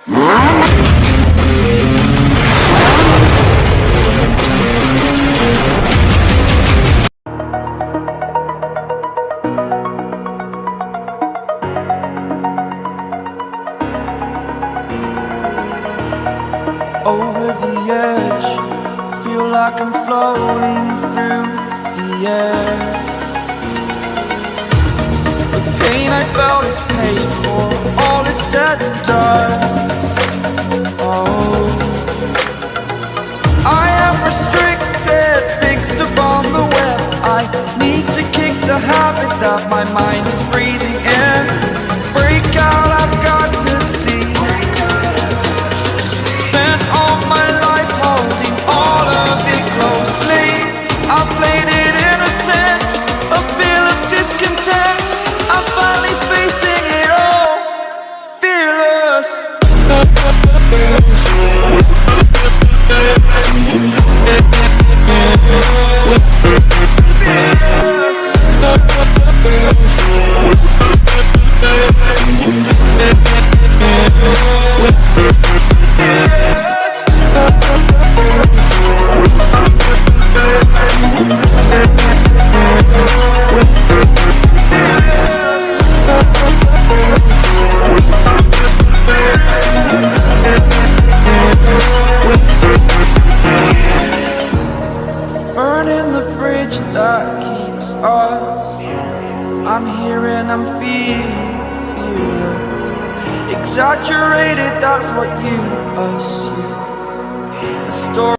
Over the edge, feel like I'm floating through the air. The pain I felt is paid for, all is said and done. Oh, I am restricted, fixed upon the web. I need to kick the habit that my mind is breathing in. Break out, I've got to see. Spent all my life holding all of it closely. I played it innocent, a feel of discontent. I'm finally facing it all, fearless. Burning the bridge that keeps us. I'm here and I'm feeling fearless. Exaggerated, that's what you assume. The story